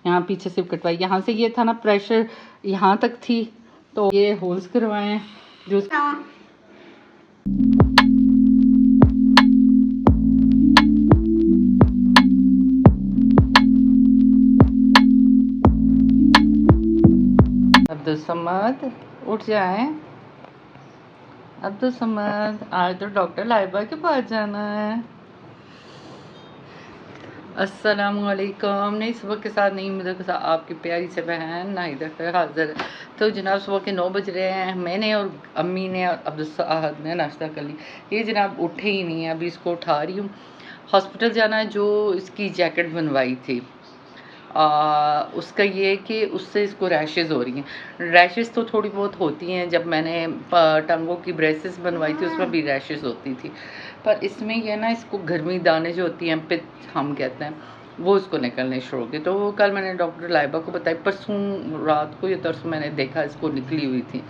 यहाँ पीछे सिर्फ कटवाई, यहाँ से ये था ना प्रेशर यहाँ तक थी, तो ये होल्स करवाए हैं जो अब्दुल समद उठ जाए। अब्दुल समद आज तो डॉक्टर लाइबा के पास जाना है। अस्सलामुअलैकुम। नई सुबह के साथ नई उम्मीदों के साथ आपकी प्यारी से बहन नाहिदा खैर हाजिर। तो जनाब सुबह के 9 बज रहे हैं। मैंने और अम्मी ने और अब्दुल साहब ने नाश्ता कर ली। ये जनाब उठे ही नहीं है, अभी इसको उठा रही हूँ। हॉस्पिटल जाना है, जो इसकी जैकेट बनवाई थी उसका ये कि उससे इसको रैशेज़ हो रही हैं। रैशेज़ तो थोड़ी बहुत होती हैं, जब मैंने टांगों की ब्रेसेस बनवाई थी उसमें भी रैशेज़ होती थी, पर इसमें ये ना इसको गर्मी दाने जो होती हैं, पित हम कहते हैं, वो इसको निकलने शुरू हो गए। तो कल मैंने डॉक्टर लाइबा को बताई, परसों रात को या तरसों मैंने देखा इसको निकली हुई थी।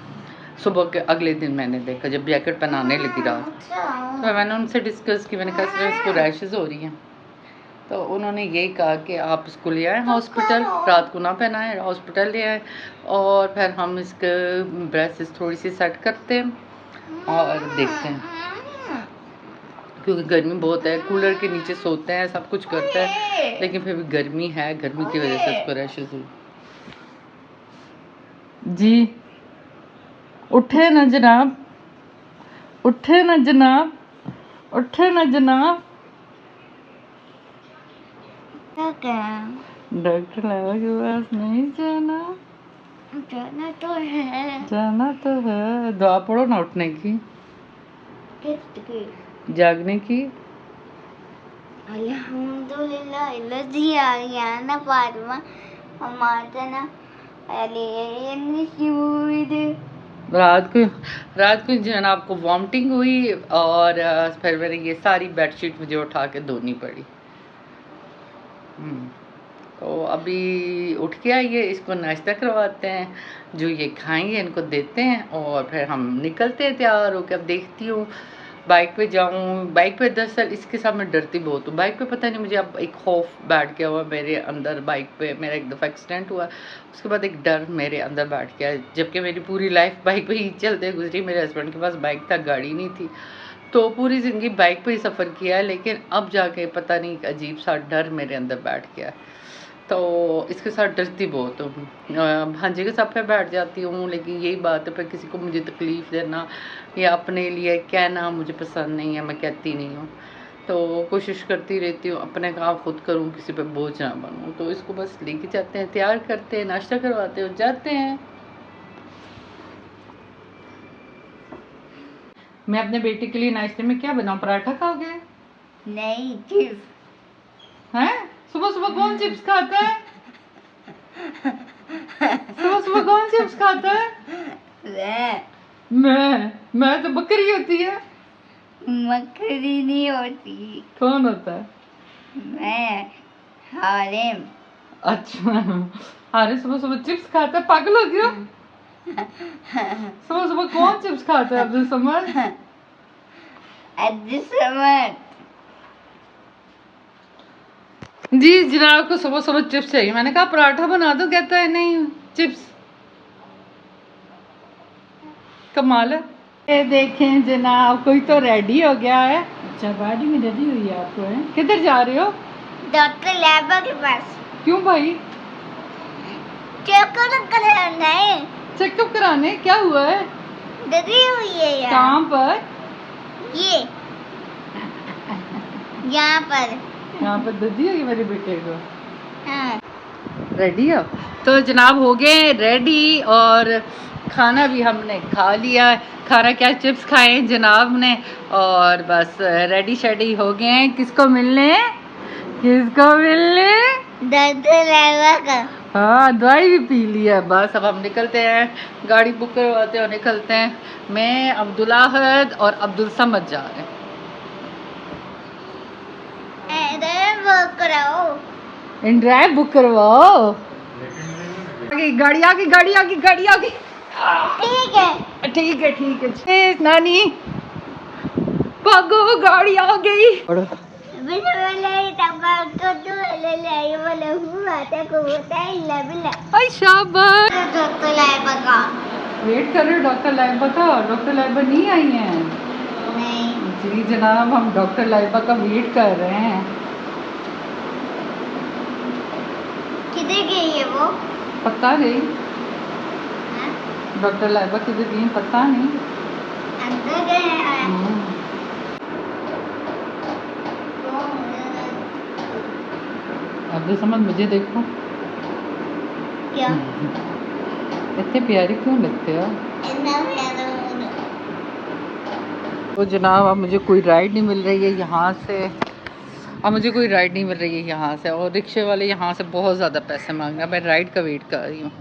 सुबह के अगले दिन मैंने देखा जब जैकेट पहनाने लगी रात, तो मैंने उनसे डिस्कस की, मैंने कहा इसको रैशेज़ हो रही हैं। तो उन्होंने यही कहा कि आप इसको ले आएँ हॉस्पिटल, रात को ना पहनाएं, हॉस्पिटल ले आएँ और फिर हम इसके ब्रेसेस थोड़ी सी सेट करते हैं और देखते हैं, क्योंकि गर्मी बहुत है। कूलर के नीचे सोते हैं, सब कुछ करते हैं, लेकिन फिर भी गर्मी है, गर्मी की वजह से इसको रैशेज़ हुई। जी उठे ना जनाब, उठे ना जनाब, उठे ना जनाब। डॉक्टर लाइबा के पास नहीं जाना, जाना तो है, जाना तो है। दुआ पढ़ो ना उठने की, किसकी? जागने की। अल्हम्दुलिल्लाह इल्लज़ी आयाना फातिमा हमातना रात को जनाब को वॉमिटिंग हुई और फिर मैंने ये सारी बेडशीट मुझे उठा के धोनी पड़ी। तो अभी उठ के आइए, इसको नाश्ता करवाते हैं, जो ये खाएंगे इनको देते हैं और फिर हम निकलते हैं तैयार होकर। अब देखती हूँ बाइक पे जाऊँ। बाइक पे दरअसल इसके साथ मैं डरती बहुत हूँ। बाइक पे पता नहीं मुझे अब एक खौफ बैठ गया हुआ मेरे अंदर। बाइक पे मेरा एक दफ़ा एक्सीडेंट हुआ, उसके बाद एक डर मेरे अंदर बैठ गया, जबकि मेरी पूरी लाइफ बाइक पे ही चलते गुजरी। मेरे हस्बैंड के पास बाइक था, गाड़ी नहीं थी, तो पूरी ज़िंदगी बाइक पे ही सफ़र किया है, लेकिन अब जाके पता नहीं अजीब सा डर मेरे अंदर बैठ गया। तो इसके साथ डरती बहुत हूँ। भांजे के साथ पे बैठ जाती हूँ, लेकिन यही बात है, फिर किसी को मुझे तकलीफ़ देना या अपने लिए कहना मुझे पसंद नहीं है, मैं कहती नहीं हूँ। तो कोशिश करती रहती हूँ अपने काम खुद करूँ, किसी पे बोझ ना बनूँ। तो इसको बस लेके जाते हैं, तैयार करते हैं, नाश्ता करवाते हो, जाते हैं। मैं अपने बेटे के लिए नाश्ते में क्या बनाऊँ? पराठा खाओगे? नहीं, चिप्स। हैं? सुबह सुबह कौन चिप्स खाता है? सुबह सुबह कौन चिप्स खाता है? मैं तो बकरी होती है। बकरी नहीं होती। कौन होता है? मैं, हारिम। अच्छा, हारिम सुबह सुबह चिप्स खाता है, पागल हो गया? सुबह सुबह कौन चिप्स खाता है? अब्दुल समद। अब्दुल समद जी, जनाब को सुबह सुबह चिप्स चाहिए। मैंने कहा पराठा बना दो, कहता है नहीं चिप्स। कमाल है। ये देखें जनाब, कोई तो रेडी हो गया है। अच्छा, गाड़ी में रेडी हुई है आपको? है किधर जा रहे हो? डॉक्टर लाइबा के पास। क्यों भाई? चेकअप कराने। चेकअप कराने? क्या हुआ है? दर्द हुई है यार। कहाँ पर? ये यहाँ पर। यहाँ पर दर्द हुई मेरे बेटे को। हाँ। रेडी हो? तो जनाब हो गए रेडी और खाना भी हमने खा लिया। खाना क्या, चिप्स खाए जनाब ने, और बस रेडी शेडी हो गए हैं। किसको मिलने? किसको मिलने? डॉक्टर लाइबा का। हाँ, दवाई भी पी लिया है। बस अब हम निकलते हैं, गाड़ी बुक करवाते हैं और निकलते हैं। मैं, अब्दुल अहद और अब्दुल समद जा रहे हैं। ड्राइव बुक करवाओ। गाड़ी आ गई, गाड़ी आ गई, गाड़ी आ गई। ठीक है, ठीक है, ठीक है। नानी भागो, गाड़ी आ गई। शाबाश। वेट कर रहे हो डॉक्टर लाइबा का? डॉक्टर लाइबा नहीं आई हैं? नहीं। जी जनाब, हम डॉक्टर लाइबा का वेट कर रहे हैं। किधर गई है वो? पता नहीं हाँ? डॉक्टर लाइबा किधर गई पता नहीं। अंदर गए हैं। अब तो समझ मुझे देखो क्या? इतने प्यारे क्यों लगते हो? इतना प्यारा होना। तो जनाब अब मुझे कोई राइड नहीं मिल रही है यहाँ से। अब मुझे कोई राइड नहीं मिल रही है यहाँ से, और रिक्शे वाले यहाँ से बहुत ज़्यादा पैसे मांग रहे हैं। मैं राइड का वेट कर रही हूँ।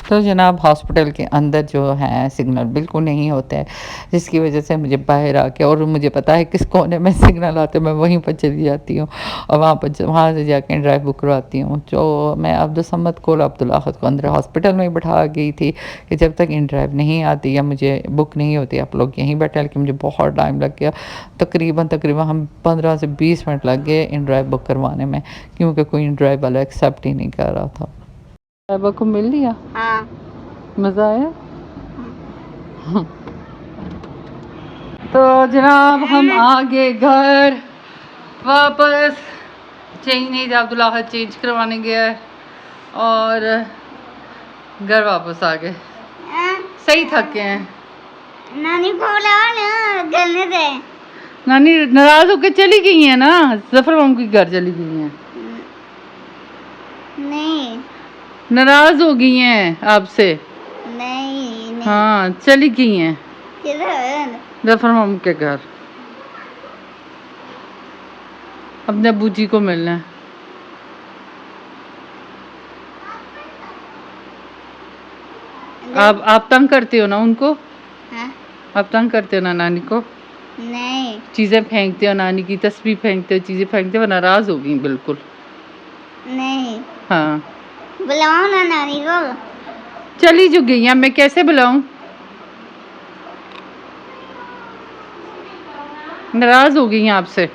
तो जनाब हॉस्पिटल के अंदर जो है सिग्नल बिल्कुल नहीं होते हैं, जिसकी वजह से मुझे बाहर आके, और मुझे पता है किस कोने में सिग्नल आते हैं, मैं वहीं पर चली जाती हूँ और वहाँ से जाके ड्राइव बुक करवाती हूँ। जो मैं अब्दुल समद को अब्दुल अहद को अंदर हॉस्पिटल में बैठा गई थी कि जब तक इन ड्राइव नहीं आती या मुझे बुक नहीं होती आप लोग यहीं बैठे, लेकिन मुझे बहुत टाइम लग गया। तकरीबन हम 15 से 20 मिनट लग गए इन ड्राइव बुक करवाने में, क्योंकि कोई इन ड्राइव वाला एक्सेप्ट ही नहीं कर रहा था। ड्राइवर को मिल लिया? हाँ। मज़ा आया? तो जनाब हम आ गए घर वापस। चेंज नहीं था, अब्दुल अहद चेंज करवाने गया है और घर वापस आ गए। सही थके हैं। नानी को बुलाओ ना, गलने दे। नानी नाराज होकर चली गई है ना, जफर माम के घर चली गई हैं। नहीं नाराज हो गई हैं आपसे? नहीं। हाँ चली गई हैं किधर? जफर माम के घर, अपने अब्बू जी को मिलना है। आप तंग करते हो ना उनको? हाँ? आप तंग करते हो ना नानी को? नहीं। चीज़ें फेंकते हो, नानी की तस्वीर फेंकते हो, चीज़ें फेंकते हो, नाराज़ हो गई बिल्कुल। नहीं। हाँ बुलाओ ना नानी को। चली जो गई हैं, मैं कैसे बुलाऊं? नाराज़ हो गई हैं आपसे?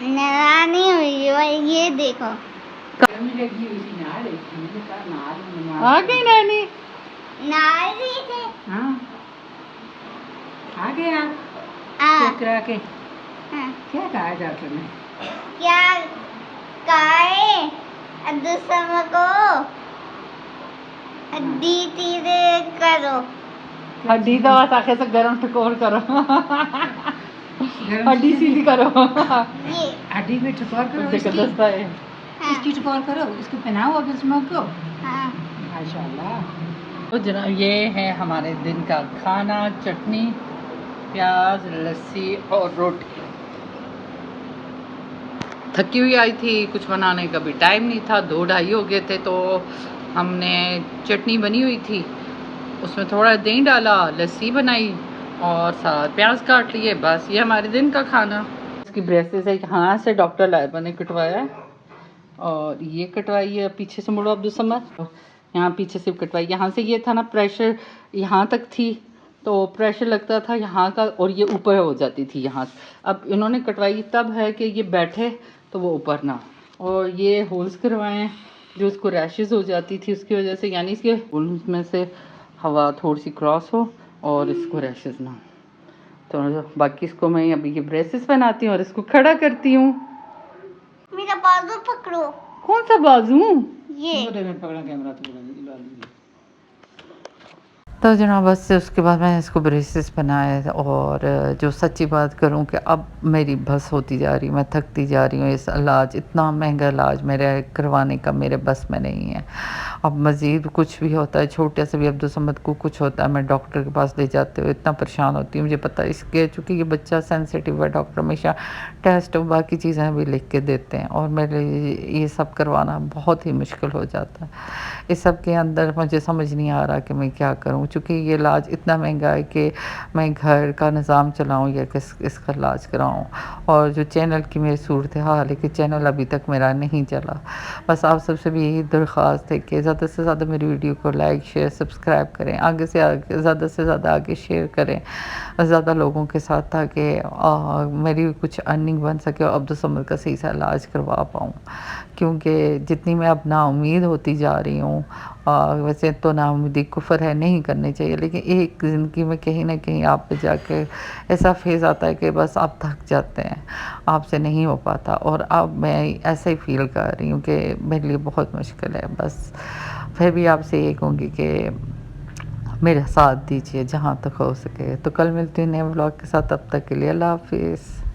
नाराज नहीं हुई वो, ये देखो। आ गई नानी? नाराज ही थे। हाँ आ गए आप हाँ। चेक करा के? हाँ। क्या कहा है डॉक्टर ने? क्या कहा है अब्दुल समद को? हड्डी सीधे करो। हड्डी तो बस आखे से गरम ठकोर करो। हड्डी सीधी करो। ये हड्डी पे ठोकर करो, देखो दस्ता है। हाँ। इसकी ठोकर करो, इसको पहनाओ अब्दुल समद को। हाँ। माशाल्लाह। तो जनाब ये है हमारे दिन का खाना, चटनी, प्याज, लस्सी और रोटी। थकी हुई आई थी, कुछ बनाने का भी टाइम नहीं था, 2-2:30 हो गए थे। तो हमने चटनी बनी हुई थी, उसमें थोड़ा दही डाला, लस्सी बनाई और साथ प्याज काट लिए। बस ये हमारे दिन का खाना। इसकी ब्रेसेस है यहाँ से डॉक्टर लाइबा ने कटवाया है, और ये कटवाई है पीछे से, मुड़ो अब्दुल समद, यहाँ पीछे से कटवाई। यहाँ से ये था ना प्रेशर, यहाँ तक थी तो प्रेशर लगता था यहाँ का, और ये ऊपर हो जाती थी यहाँ से। अब इन्होंने कटवाई तब है कि ये बैठे तो वो ऊपर ना। और ये होल्स करवाए हैं जो उसको रैशेस हो जाती थी उसकी वजह से, यानी इसके होल्स में से हवा थोड़ी सी क्रॉस हो और इसको रैशेस ना हो। तो बाकी इसको मैं अभी ये ब्रेसेस पहनाती हूँ और इसको खड़ा करती हूँ। मेरा बाजू पकड़ो। कौन सा बाजू? ये पकड़ा कैमरा तो बुला लीजिए। तो जनाब बस उसके बाद मैंने इसको ब्रेसेस बनाए, और जो सच्ची बात करूं कि अब मेरी बस होती जा रही, मैं थकती जा रही हूँ। इस इलाज, इतना महंगा इलाज मेरे करवाने का मेरे बस में नहीं है। अब मज़ीद कुछ भी होता है, छोटे से भी अब्दुल समद को कुछ होता है, मैं डॉक्टर के पास ले जाते हुए इतना परेशान होती हूँ। मुझे पता है इसके, चूँकि ये बच्चा सेंसिटिव है, डॉक्टर हमेशा टेस्ट और बाकी चीज़ें भी लिख के देते हैं, और मेरे लिए ये सब करवाना बहुत ही मुश्किल हो जाता है। इस सब के अंदर मुझे समझ नहीं आ रहा कि मैं क्या करूँ। चुकी है ये इलाज इतना महंगा है कि मैं घर का निज़ाम चलाऊँ या इसका इलाज कराऊँ। और जो चैनल की मेरी सूरत हाल है कि चैनल अभी तक मेरा नहीं चला। बस आप सबसे भी यही दरख्वास्त है कि ज़्यादा से ज़्यादा मेरी वीडियो को लाइक शेयर सब्सक्राइब करें, आगे से आगे ज़्यादा से ज़्यादा आगे शेयर करें ज़्यादा लोगों के साथ, ताकि मेरी कुछ अर्निंग बन सके और अब्दुल समद का सही सा इलाज करवा पाऊँ। क्योंकि जितनी मैं अब नाउम्मीद होती जा रही हूँ, वैसे तो नाउम्मीदी कुफ़र है, नहीं करनी चाहिए, लेकिन एक ज़िंदगी में कहीं न कहीं आप पे जाके ऐसा फ़ेज़ आता है कि बस आप थक जाते हैं, आपसे नहीं हो पाता। और अब मैं ऐसा ही फ़ील कर रही हूँ कि मेरे लिए बहुत मुश्किल है। बस फिर भी आपसे ये कहूँगी कि मेरा साथ दीजिए जहाँ तक हो सके। तो कल मिलती हूँ नए व्लॉग के साथ, तब तक के लिए अल्लाह हाफ़िज़।